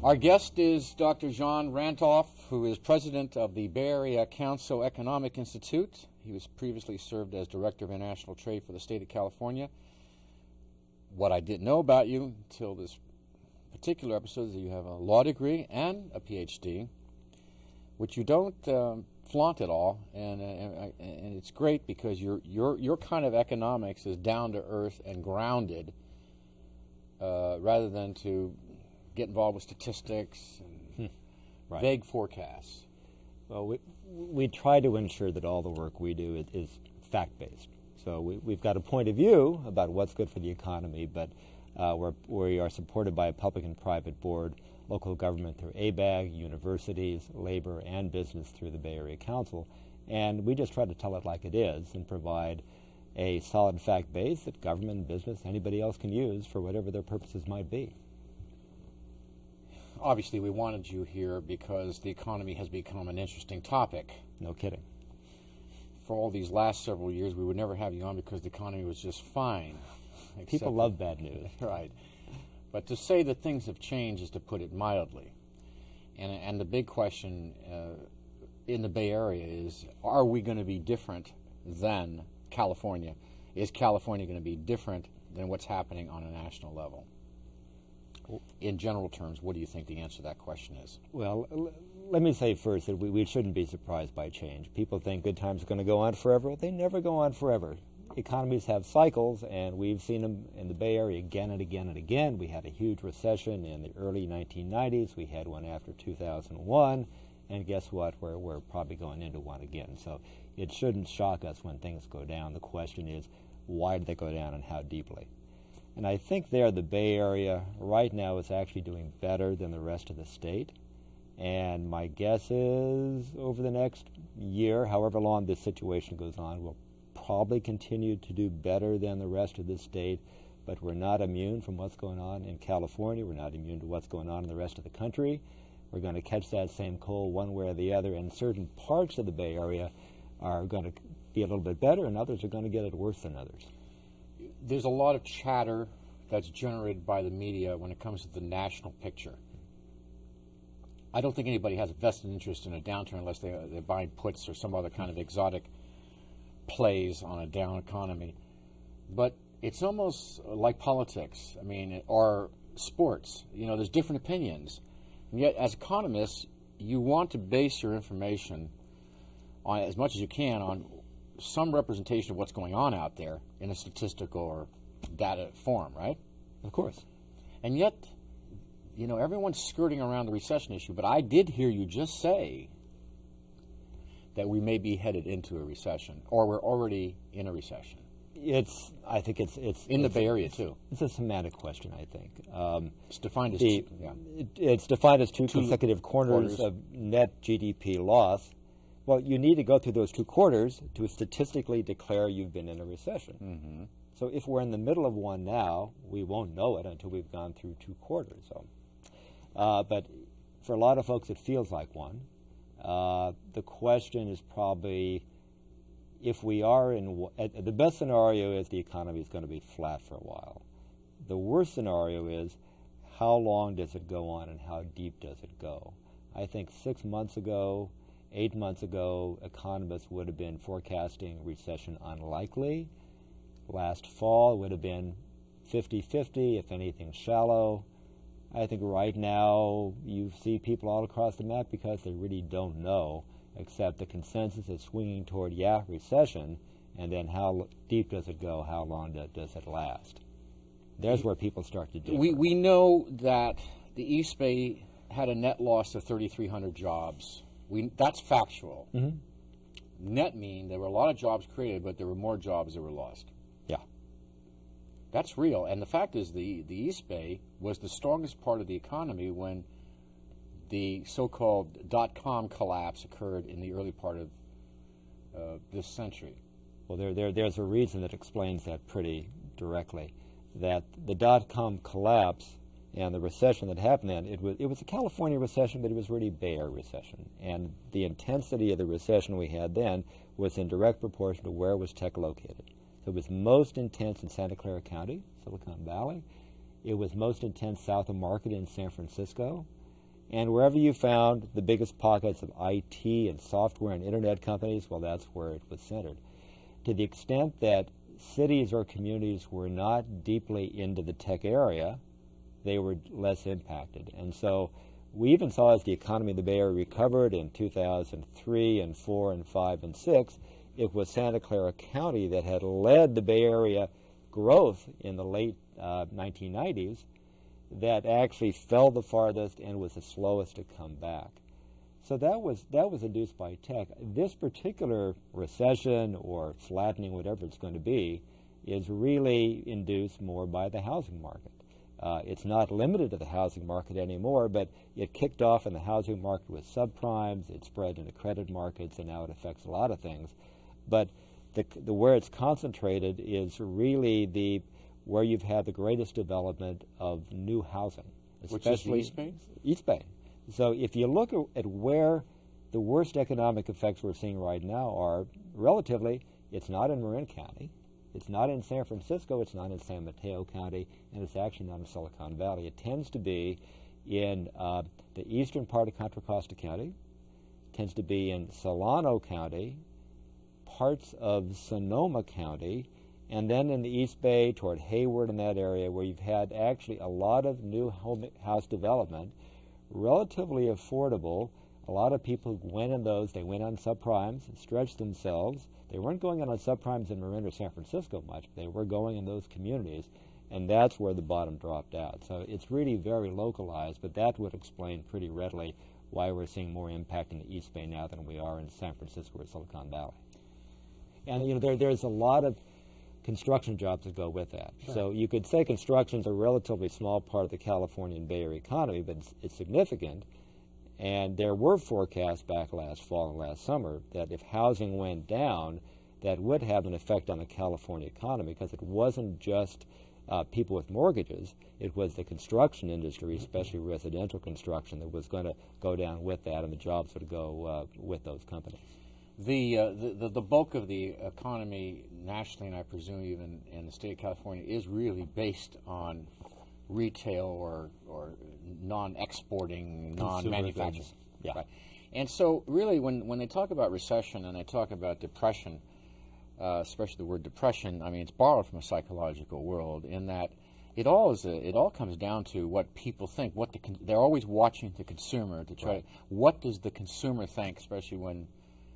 Our guest is Dr. John Randolph, who is president of the Bay Area Council Economic Institute. He was previously served as director of international trade for the state of California. What I didn't know about you until this particular episode is that you have a law degree and a PhD, which you don't flaunt at all, and it's great because your kind of economics is down to earth and grounded, rather than to get involved with statistics and right. vague forecasts. Well, we try to ensure that all the work we do is fact-based. So we've got a point of view about what's good for the economy, but we are supported by a public and private board, local government through ABAG, universities, labor, and business through the Bay Area Council. And we just try to tell it like it is and provide a solid fact base that government, business, anybody else can use for whatever their purposes might be. Obviously, we wanted you here because the economy has become an interesting topic. No kidding. For all these last several years, we would never have you on because the economy was just fine. People love bad news. Right. But to say that things have changed is to put it mildly. And the big question in the Bay Area is, are we going to be different than California? Is California going to be different than what's happening on a national level? In general terms, what do you think the answer to that question is? Well, let me say first that we shouldn't be surprised by change. People think good times are going to go on forever. They never go on forever. Economies have cycles, and we've seen them in the Bay Area again and again and again. We had a huge recession in the early 1990s. We had one after 2001, and guess what? We're probably going into one again. So it shouldn't shock us when things go down. The question is, why did they go down and how deeply? And I think the Bay Area right now is actually doing better than the rest of the state. And my guess is over the next year, however long this situation goes on, we'll probably continue to do better than the rest of the state. But we're not immune from what's going on in California. We're not immune to what's going on in the rest of the country. We're going to catch that same cold one way or the other. And certain parts of the Bay Area are going to be a little bit better, and others are going to get it worse than others. There's a lot of chatter that's generated by the media when it comes to the national picture. I don't think anybody has a vested interest in a downturn unless they're buying puts or some other kind of exotic plays on a down economy. But it's almost like politics, or sports. You know, there's different opinions. And yet, as economists, you want to base your information on, as much as you can, on some representation of what's going on out there in a statistical or data form, right? Of course. And yet, you know, everyone's skirting around the recession issue, but I did hear you just say that we may be headed into a recession, or we're already in a recession. I think it's in the Bay Area too. It's a semantic question, I think. It's defined as it's defined as two consecutive quarters of net GDP loss. Well, you need to go through those 2 quarters to statistically declare you've been in a recession. Mm-hmm. So if we're in the middle of one now, we won't know it until we've gone through 2 quarters. So, but for a lot of folks, it feels like one. The question is probably, if we are the best scenario is the economy is going to be flat for a while. The worst scenario is, how long does it go on and how deep does it go? I think 6 months ago, 8 months ago, economists would have been forecasting recession unlikely. Last fall would have been 50-50, if anything shallow. I think right now you see people all across the map because they really don't know, except the consensus is swinging toward, recession, and then how deep does it go, how long does it last? There's where people start to differ. We know that the East Bay had a net loss of 3,300 jobs. That's factual. Mm-hmm. Net mean there were a lot of jobs created, but there were more jobs that were lost. Yeah. That's real. And the fact is the East Bay was the strongest part of the economy when the so-called dot-com collapse occurred in the early part of this century. Well, there's a reason that explains that pretty directly, that the dot-com collapse and the recession that happened then, it was a California recession, but it was really Bay Area recession. And the intensity of the recession we had then was in direct proportion to where was tech located. So it was most intense in Santa Clara County, Silicon Valley. It was most intense south of Market in San Francisco. And wherever you found the biggest pockets of IT and software and internet companies, well, that's where it was centered. To the extent that cities or communities were not deeply into the tech area, they were less impacted. And so we even saw as the economy of the Bay Area recovered in 2003 and 4 and 5 and 6, it was Santa Clara County that had led the Bay Area growth in the late 1990s that actually fell the farthest and was the slowest to come back. So that was induced by tech. This particular recession or flattening, whatever it's going to be, is really induced more by the housing market. It's not limited to the housing market anymore, but it kicked off in the housing market with subprimes, it spread into credit markets, and now it affects a lot of things. But the where it's concentrated is really where you've had the greatest development of new housing. Which is the East Bay? East Bay. So if you look at where the worst economic effects we're seeing right now are, relatively, it's not in Marin County, it's not in San Francisco, it's not in San Mateo County, and it's actually not in Silicon Valley. It tends to be in the eastern part of Contra Costa County, tends to be in Solano County, parts of Sonoma County, and then in the East Bay toward Hayward in that area where you've had actually a lot of new house development, relatively affordable. A lot of people went in those, they went on subprimes, stretched themselves. They weren't going on subprimes in Marin or San Francisco much, but they were going in those communities, and that's where the bottom dropped out. So it's really very localized, but that would explain pretty readily why we're seeing more impact in the East Bay now than we are in San Francisco or Silicon Valley. And you know, there's a lot of construction jobs that go with that. Sure. So you could say construction's a relatively small part of the California and Bay Area economy, but it's significant. And there were forecasts back last fall and last summer that if housing went down, that would have an effect on the California economy, because it wasn't just people with mortgages, it was the construction industry, especially residential construction, that was going to go down with that, and the jobs would go with those companies. The bulk of the economy nationally, and I presume even in the state of California, is really based on retail or non-exporting, non-manufacturing. Yeah. Right. And so really when they talk about recession and they talk about depression, especially the word depression, I mean, it's borrowed from a psychological world in that it all comes down to what people think. They're always watching the consumer to try, right, what does the consumer think, especially when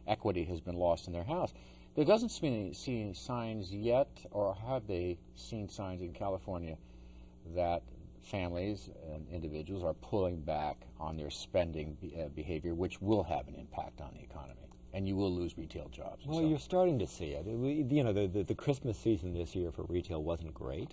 equity has been lost in their house. There doesn't seem to be any signs yet, or have they seen signs in California, that families and individuals are pulling back on their spending behavior, which will have an impact on the economy, and you will lose retail jobs. Well, you're starting to see it. You know, the Christmas season this year for retail wasn't great.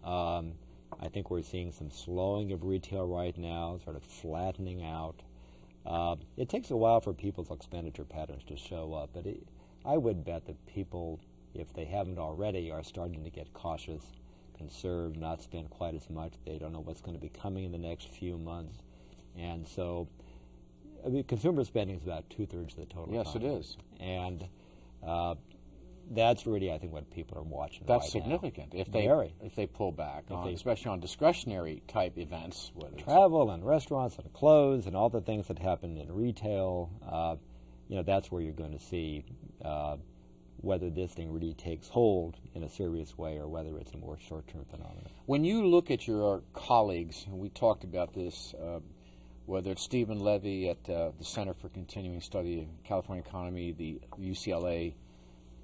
I think we're seeing some slowing of retail right now, sort of flattening out. It takes a while for people's expenditure patterns to show up, but I would bet that people, if they haven't already, are starting to get cautious, conserve, not spend quite as much. They don't know what's going to be coming in the next few months. And so I mean, consumer spending is about 2/3 of the total economy. Yes, it is. And that's really, I think, what people are watching. That's right significant. Now. If they pull back, especially on discretionary type events, whether travel and restaurants and clothes and all the things that happen in retail, you know, that's where you're going to see whether this thing really takes hold in a serious way or whether it's a more short-term phenomenon. When you look at your colleagues, and we talked about this, whether it's Stephen Levy at the Center for Continuing Study of California Economy, the UCLA,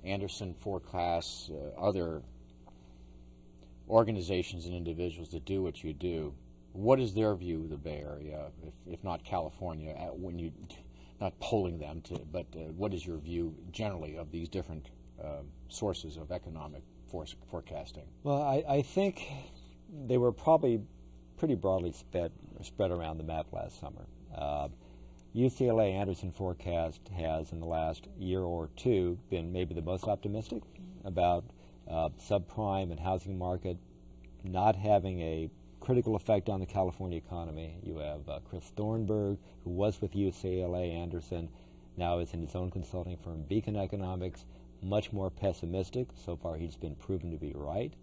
Anderson Forecast, other organizations and individuals that do what you do, what is their view of the Bay Area, if not California, when you, not polling them, but what is your view generally of these different sources of economic forecasting? Well, I think they were probably pretty broadly spread around the map last summer. UCLA Anderson Forecast has, in the last year or two, been maybe the most optimistic about subprime and housing market not having a critical effect on the California economy. You have Chris Thornburg, who was with UCLA Anderson, now is in his own consulting firm, Beacon Economics, much more pessimistic. So far, he's been proven to be right.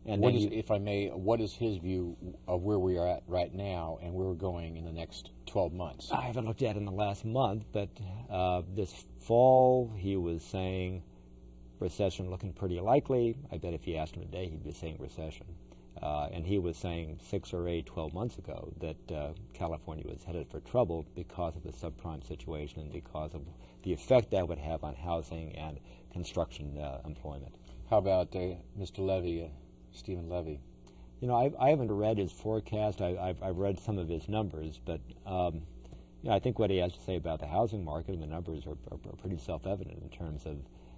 And what then is, if I may, what is his view of where we are at right now and where we're going in the next 12 months? I haven't looked at it in the last month, but this fall he was saying recession looking pretty likely. I bet if you asked him today, he'd be saying recession. And he was saying 6 or 8, 12 months ago that California was headed for trouble because of the subprime situation and because of the effect that would have on housing and construction employment. How about Mr. Levy, Stephen Levy? You know, I haven't read his forecast. I've read some of his numbers, but you know, I think what he has to say about the housing market and the numbers are pretty self-evident in terms of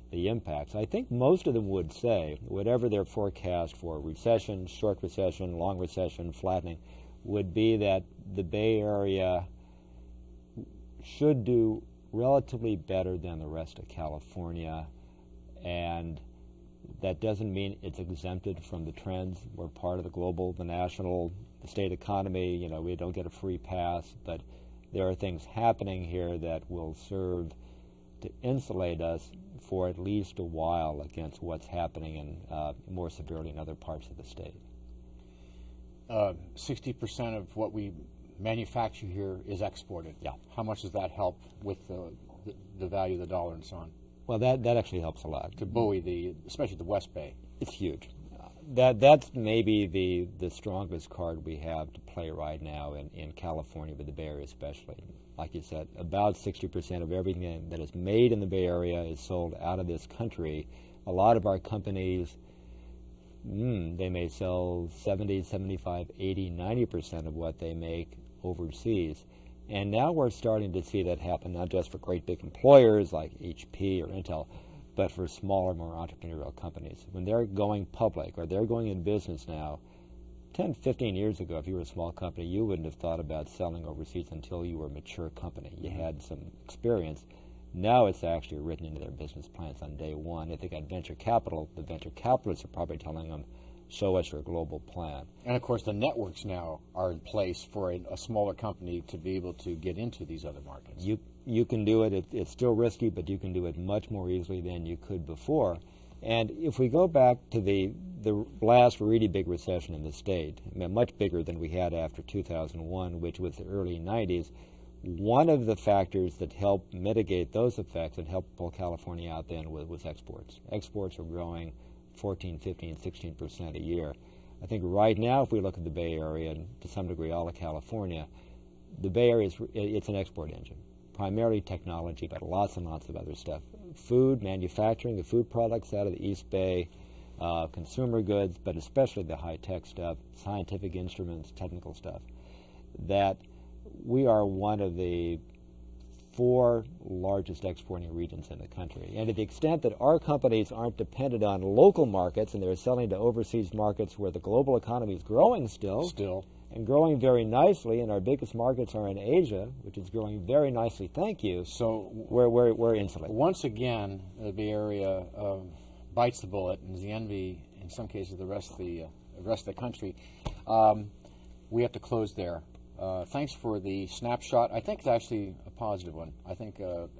the impacts. I think most of them would say, whatever their forecast for recession, short recession, long recession, flattening, would be that the Bay Area should do relatively better than the rest of California, and that doesn't mean it's exempted from the trends. We're part of the global, the national, the state economy. You know, we don't get a free pass, but there are things happening here that will serve to insulate us for at least a while against what's happening in more severely in other parts of the state. 60% of what we manufacture here is exported. Yeah. How much does that help with the value of the dollar and so on? Well, that actually helps a lot. To buoy especially the West Bay. It's huge. That's maybe the strongest card we have to play right now in California, with the Bay Area especially. Like you said, about 60% of everything that is made in the Bay Area is sold out of this country. A lot of our companies, they may sell 70, 75, 80, 90% of what they make overseas. And now we're starting to see that happen, not just for great big employers like HP or Intel, but for smaller, more entrepreneurial companies. When they're going public or they're going in business now, 10, 15 years ago, if you were a small company, you wouldn't have thought about selling overseas until you were a mature company. You had some experience. Now it's actually written into their business plans on day one. If they got venture capital, the venture capitalists are probably telling them, show us your global plan. And of course, the networks now are in place for a smaller company to be able to get into these other markets. You can do it. It's still risky, but you can do it much more easily than you could before. And if we go back to the last really big recession in the state, I mean, much bigger than we had after 2001, which was the early 90s, one of the factors that helped mitigate those effects and helped pull California out then was exports. Exports were growing 14, 15, 16% a year. I think right now, if we look at the Bay Area, and to some degree all of California, the Bay Area, it's an export engine. Primarily technology, but lots and lots of other stuff. Food, manufacturing, the food products out of the East Bay, consumer goods, but especially the high-tech stuff, scientific instruments, technical stuff. That we are one of the 4 largest exporting regions in the country. And to the extent that our companies aren't dependent on local markets and they're selling to overseas markets where the global economy is growing still, and growing very nicely, and our biggest markets are in Asia, which is growing very nicely, thank you. So we're insulated. Once again, the Bay Area bites the bullet and is the envy, in some cases, the rest of the country. We have to close there. Thanks for the snapshot. I think it's actually a positive one. I think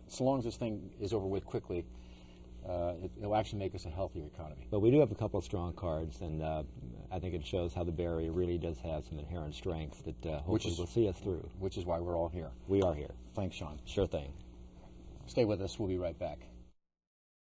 so long as this thing is over with quickly, it'll actually make us a healthier economy. But we do have a couple of strong cards, and I think it shows how the Bay Area really does have some inherent strengths that hopefully will see us through. Which is why we're all here. We are here. Thanks, Sean. Sure thing. Stay with us. We'll be right back.